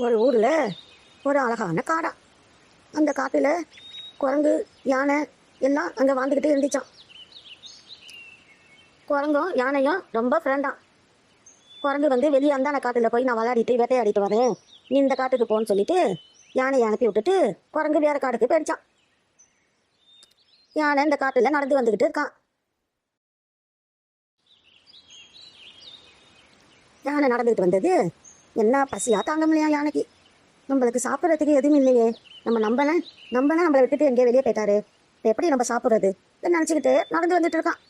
ஒரு ஊரில் ஒரு அழகான காடா. அந்த காட்டில் குரங்கு, யானை எல்லாம் அங்கே வாழ்ந்துக்கிட்டு இருந்துச்சான். குரங்கும் யானையும் ரொம்ப ஃப்ரெண்டான். குரங்கு வெளியே அந்தான காட்டில் போய் நான் விளையாடிட்டு வேட்டையாடிட்டு வரேன், நீ இந்த காட்டுக்கு போன்னு சொல்லிட்டு யானையை அனுப்பி விட்டுட்டு குரங்கு வேற காட்டுக்கு போயிடுச்சான். யானை இந்த காட்டில் நடந்து வந்துக்கிட்டு இருக்கான். யானை நடந்துக்கிட்டு வந்தது, என்ன பசியா தாங்க முடியா யானைக்கு. நம்மளுக்கு சாப்பிட்றதுக்கு எதுவும் இல்லையே, நம்பனா நம்மளை விட்டுட்டு எங்கேயோ வெளியே போயிட்டாரு, எப்படி நம்ம சாப்பிட்றது நினச்சிக்கிட்டு நடந்து வந்துட்டு இருக்கான்.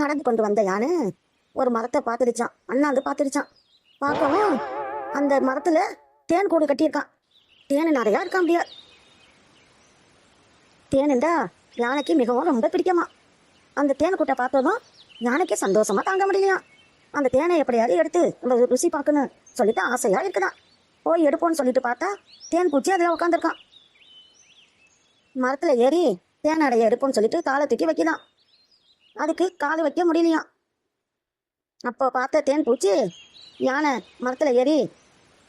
நடந்து கொண்டு வந்த யானை ஒரு மரத்தை பார்த்துருச்சான். அண்ணாந்து பார்த்துருச்சான். பார்க்கவும் அந்த மரத்துல தேன் கூடு கட்டியிருக்கான். தேன் நிறையா இருக்கான். அப்படியா தேனுண்டா யானைக்கு மிகவும் ரொம்ப பிடிக்குமா. அந்த தேன் கூட்டை பார்த்ததும் யானைக்கு சந்தோஷமா தாங்க முடியலையா. அந்த தேனை எப்படியாவது எடுத்து நம்ம ருசி பார்க்கணும் சொல்லிட்டு ஆசையா இருக்குதான். போய் எடுப்போன்னு சொல்லிட்டு பார்த்தா தேன் பூச்சி அதில் உட்காந்துருக்கான். மரத்துல ஏறி தேன் அடைய எடுப்போன்னு சொல்லிட்டு காலை தூக்கி வைக்கலாம். அதுக்கு காலை வைக்க முடியலையா. அப்போ பார்த்த தேன் பூச்சி, யானை மரத்துல ஏறி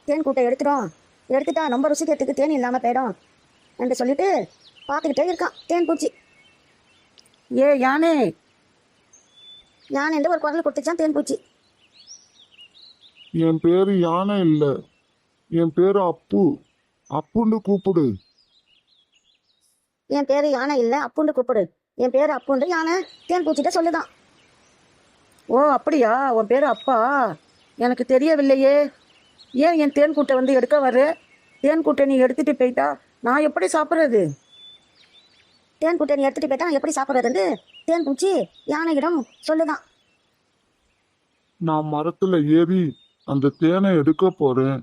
தேன் கூட்டை எடுத்துட்டா ரொம்ப ருசிக்கிறதுக்கு தேன் இல்லாம போயிடும் என்று சொல்லிட்டு பார்த்துக்கிட்டே இருக்கான் தேன் பூச்சி. ஏ யானை யானை என்று ஒரு குரல் கொடுத்துச்சான் தேன் பூச்சி. என் பேரு யானை இல்ல, என் பேரு அப்பு. அப்புன்னு கூப்பிடு. என் பேரு யானை இல்லை, அப்புண்டு கூப்பிடு. என் பேரு அப்புண்டு யானை தேன் பூச்சிட்ட சொல்லுதான். ஓ அப்படியா, உன் பேர் அப்பா, எனக்கு தெரியவில்லையே. ஏன் என் தேன் கூட்டை எடுக்க வர? தேன் கூட்டை நீ எடுத்துட்டு போயிட்டா நான் எப்படி சாப்பிட்றது? தேன் கூட்டை நீ எடுத்துட்டு போயிட்டா எப்படி சாப்பிட்றது தேன் பூச்சி யானையிடம் சொல்லுதான். நான் மரத்துல ஏறி அந்த தேனை எடுக்க போறேன்.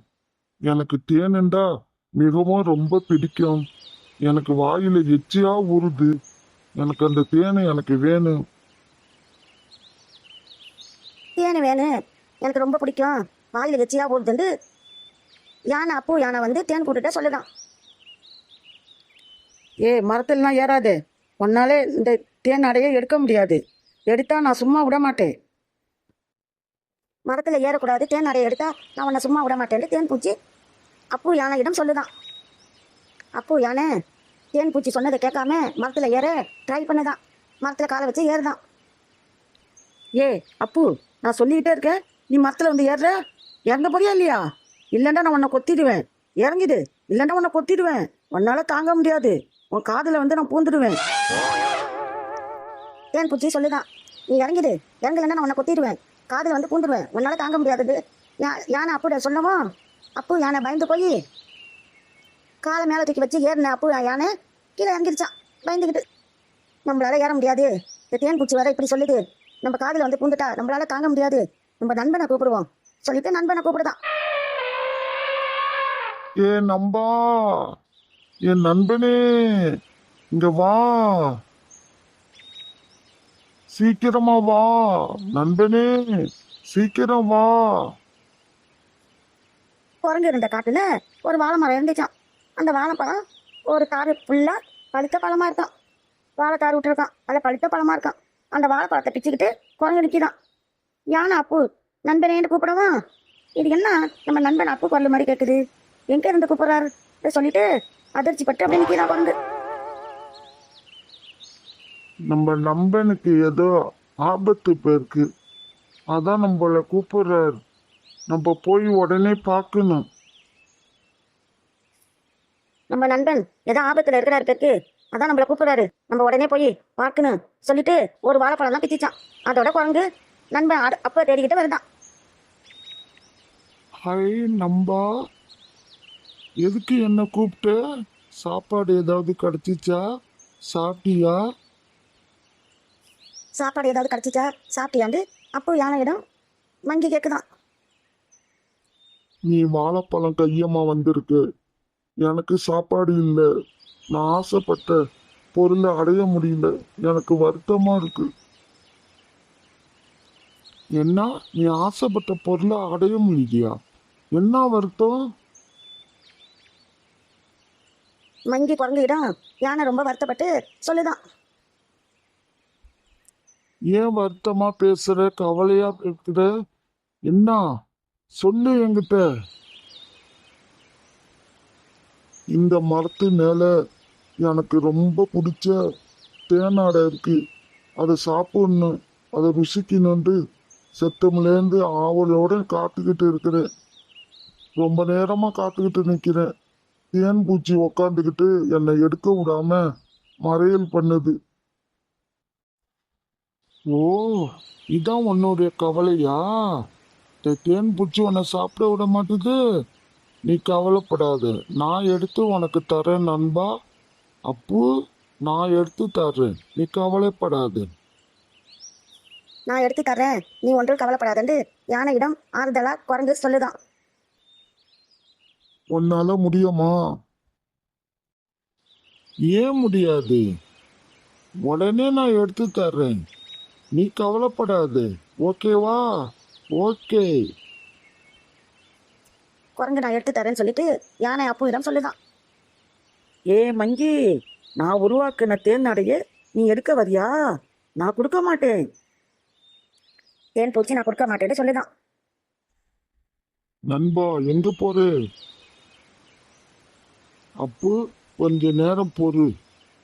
எனக்கு தேனுண்டா மிகவும் ரொம்ப பிடிக்கும். எனக்கு வாயில எச்சியா ஊறுது. எனக்கு அந்த தேனை எனக்கு வேணும். தேனு வேணும், எனக்கு ரொம்ப பிடிக்கும், வாயில வச்சியா ஊறுதுண்டு யானை அப்பு யானை தேன் கூட்டுட்ட சொல்லுதான். ஏ மரத்திலாம் ஏறாதே, உன்னாலே இந்த தேன் அடைய எடுக்க முடியாது. எடுத்தா நான் சும்மா விட மாட்டேன். மரத்துல ஏறக்கூடாது, தேன் அடைய எடுத்தா நான் உன்னை சும்மா விட மாட்டேன்னு தேன் பூச்சி அப்பு யானையிடம் சொல்லுதான். அப்பு யானை தேன் பூச்சி சொன்னதை கேட்காம மரத்துல ஏற ட்ரை பண்ணுதான். மரத்துல காலை வச்சு ஏறுதான். ஏ அப்பு, நான் சொல்லிக்கிட்டே இருக்கேன், நீ மரத்தில் ஏறுற. இறங்க போறியா இல்லையா? இல்லைண்டா நான் உன்னை கொத்திடுவேன். இறங்கிடு, இல்லைண்டா உன்னை கொத்திடுவேன். உன்னால தாங்க முடியாது, உன் காதில் நான் பூந்துடுவேன். தேன் பூச்சி சொல்லுதான், நீ இறங்கிடு, இறங்கலன்னா நான் உன்னை கொத்திடுவேன், காதில் பூந்துடுவேன், உன்னால தாங்க முடியாதது. யானை அப்புட சொல்லவும் அப்பு யானை பயந்து போய் காலை மேலே தூக்கி வச்சு ஏறின அப்பு யானை கீழே இறங்கிடுச்சான் பயந்துக்கிட்டு. நம்மளால ஏற முடியாது, இந்த தேன் பூச்சி வேற இப்படி சொல்லுது, நம்ம காதில் பூந்துட்டா நம்மளால தாங்க முடியாது, நம்ம நண்பனை கூப்பிடுவோம் சொல்லிட்டு நண்பனை கூப்பிடுதான். ஏ நம்பா, என் நண்பனே, இங்க வா, சீக்கிரமா வா நண்பனே, சீக்கிரம் வா. குரங்கு இருந்த காட்டுல ஒரு வாழை மரம் இருந்துச்சான். அந்த வாழைப்பழம் ஒரு தாறு ஃபுல்லா பழுத்த பழமா இருக்கான். வாழைத்தாறு விட்டுருக்கான், அதில் பழுத்த பழமா இருக்கான். அந்த வாழைப்பழத்தை பிச்சுக்கிட்டு குரங்கு நிற்கிதான். யானை அப்பு நண்பனேன்னு கூப்பிடவும், இது என்ன நம்ம நண்பன் அப்பு குரல் மாதிரி கேட்குது, எங்க இருந்து கூப்பிடுறாரு சொல்லிட்டு அதிர்ச்சி பட்டு அப்படியே நிற்கிறான் குரங்கு. நம்ம நண்பனுக்கு ஏதோ ஆபத்து போயிருக்கு, அதான் நம்மள கூப்பிடுறாரு. நம்ம போய் உடனே பார்க்கணும். நம்ம நண்பன் ஏதோ ஆபத்துல இருக்கிறாரு பேருக்கு, அதான் நம்மளை கூப்பிடுறாரு, நம்ம உடனே போய் பார்க்கணும் சொல்லிட்டு ஒரு வாழைப்பழம் தான் பிச்சிச்சான். அதோட குரங்கு நண்பன் அப்ப தேடிக்கிட்டு வருதான். ஹை நம்பா, எதுக்கு என்ன கூப்பிட்ட? சாப்பாடு ஏதாவது கிடைச்சிச்சா? சாப்பிட்டியா? சாப்பாடு ஏதாவது கிடைச்சிச்சா, சாப்பிட்டியாண்டு அப்போ யானையிடம் மங்கி கேட்குதான். நீ வாழைப்பழம் கையமா வந்திருக்கு, எனக்கு சாப்பாடு இல்லை, நான் ஆசைப்பட்ட பொருளை அடைய முடியல, எனக்கு வருத்தமா இருக்கு. என்ன, நீ ஆசைப்பட்ட பொருளை அடைய முடியலையா? என்ன வருத்தம்? மங்கி குரங்கிடம் யானை ரொம்ப வருத்தப்பட்டு சொல்லுதான். ஏன் வருத்தமா பேசுற, கவலையா பேசுற? என்ன சொல்லு என்கிட்ட. இந்த மரத்து மேல எனக்கு ரொம்ப பிடிச்ச தேனாடை இருக்கு. அதை சாப்பிடணும், அதை ருசிக்கணும்னு செத்தமிலேருந்து ஆவலோட காத்துக்கிட்டு இருக்கிறேன். ரொம்ப நேரமா காத்துக்கிட்டு நிக்கிறேன். தேன் பூச்சி உக்காந்துக்கிட்டு என்னை எடுக்க விடாம மறையல் பண்ணுது. ஓ, இதான் உன்னுடைய கவலையா? இந்த தேன் பூச்சி உன்னை சாப்பிட விட மாட்டுது. நீ கவலைப்படாத, நான் எடுத்து உனக்கு தரேன் நண்பா. அப்பு, நான் எடுத்து தர்றேன், நீ கவலைப்படாத. நான் எடுத்து தர்றேன், நீ ஒன்றும் கவலைப்படாதண்டு யானையிடம் ஆறுதலா குரங்கு சொல்லுதான். உன்னால முடியுமா? ஏன் முடியாது? உடனே நான் எடுத்து தர்றேன், நீ கவலைப்படாத. ஓகேவா? ஓகே. குரங்கு நான் எடுத்து தரேன்னு சொல்லிட்டு யானை அப்புவிடம் சொல்லுதான். ஏ மங்கி, நான் உருவாக்குன தேனாடையே நீ எடுக்க வரியா? நான் கொடுக்க மாட்டேன். தேன் பூச்சி நான் கொடுக்க மாட்டேன்னு சொல்லுதான். நண்பா, எங்க போற? அப்பு, கொஞ்ச நேரம் பொறு,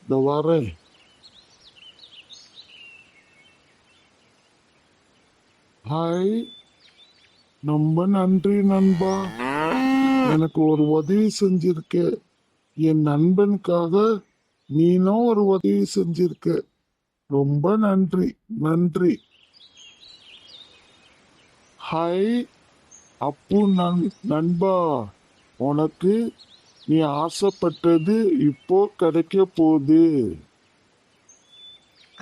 இந்த வரேன். ஹாய், ரொம்ப நன்றி நண்பா. எனக்கு ஒரு உதவி செஞ்சிருக்க. என் நண்பனுக்காக நீனும் ஒரு உதவி செஞ்சிருக்க. ரொம்ப நன்றி, நன்றி. ஹாய் அப்பு, நண்பா, உனக்கு நீ ஆசைப்பட்டது இப்போ கிடைக்க போகுது.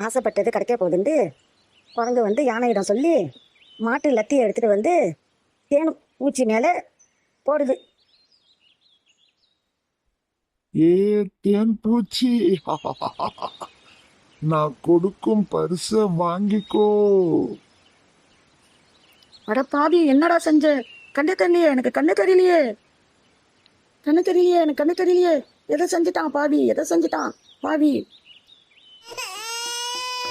ஆசைப்பட்டது கிடைக்க போகுதுண்டு குரங்கு வந்து யானையிடம் சொல்லி மாட்டு லத்தியை எடுத்துட்டு வந்து தேன் பூச்சி மேலே போடுது. ஏ தேன் பூச்சி, நான் கொடுக்கும் பரிசை வாங்கிக்கோ. அட பாவி, என்னடா செஞ்ச? கண்ணு தெரியலையே, எனக்கு கண்ணு தெரியலையே, கண்ணு தெரியலையே, எனக்கு கண்ணு தெரியலையே. எதை செஞ்சுட்டான் பாவி, எதை செஞ்சுட்டான் பாவி?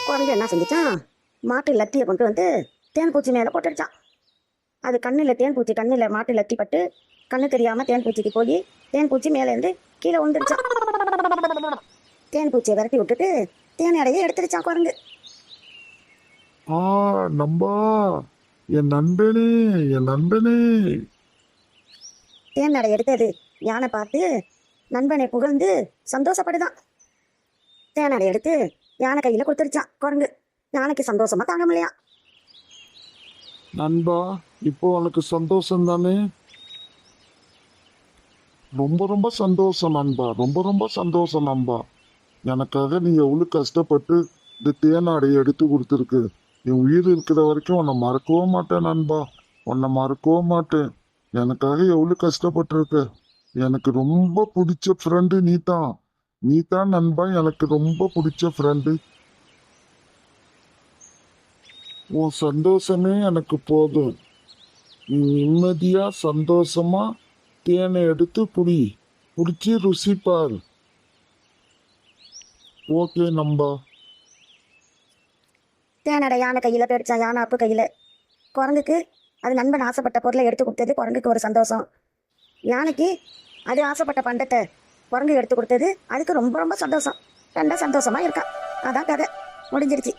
குரங்கு என்ன செஞ்சுச்சான், மாட்டு லத்தியை கொண்டு வந்து தேன் பூச்சி மேலே போட்டுடுச்சான். அது கண்ணில் தேன் பூச்சி கண்ணில் மாட்டு லத்தி பட்டு கண்ணு தெரியாமல் தேன் பூச்சிக்கு போய் தேன் பூச்சி மேலேருந்து கீழே விழுந்துருச்சான். தேன் பூச்சியை விரட்டி விட்டுட்டு தேன் அடையை எடுத்துருச்சான் குரங்கு. ஆ, நம்பா, என் நண்பனே, என் நண்பனே. தேன் அடை எடுத்தது யானை பார்த்து நண்பனை புகழ்ந்து சந்தோஷப்படுதான். தேன் அடை எடுத்து யானை கையில் கொடுத்துருச்சான் குரங்கு. யானைக்கு சந்தோஷமா தாங்க முடியா. நண்பா, இப்போ உனக்கு சந்தோஷம் தானே? ரொம்ப ரொம்ப சந்தோஷம் நண்பா, ரொம்ப ரொம்ப சந்தோஷம் நண்பா. எனக்காக நீ எவ்வளவு கஷ்டப்பட்டு இந்த தேனாடையை எடுத்து கொடுத்துருக்கு. என் உயிர் இருக்கிற வரைக்கும் உன்னை மறக்கவும் மாட்டேன் நண்பா, உன்னை மறக்கவும் மாட்டேன். எனக்காக எவ்வளவு கஷ்டப்பட்டிருக்க. எனக்கு ரொம்ப பிடிச்ச ஃப்ரெண்டு நீ தான். நீ தான் நண்பா, எனக்கு ரொம்ப பிடிச்ச ஃப்ரெண்டு. உன் சந்தோஷமே எனக்கு போதும். நீ நிம்மதியா சந்தோஷமா தேனை எடுத்து குடிச்சு ருசிப்பார். ஓகே நம்பா. தேனடை யானை கையில் போயிடுச்சான், யானை அப்பு கையில். குரங்குக்கு அது நண்பன் ஆசைப்பட்ட பொருளை எடுத்து கொடுத்தது குரங்குக்கு ஒரு சந்தோஷம். யானைக்கு அது ஆசைப்பட்ட பண்டத்தை குரங்கு எடுத்து கொடுத்தது அதுக்கு ரொம்ப ரொம்ப சந்தோஷம். ரெண்டா சந்தோஷமா இருக்கா. அதான் கதை முடிஞ்சிருச்சு.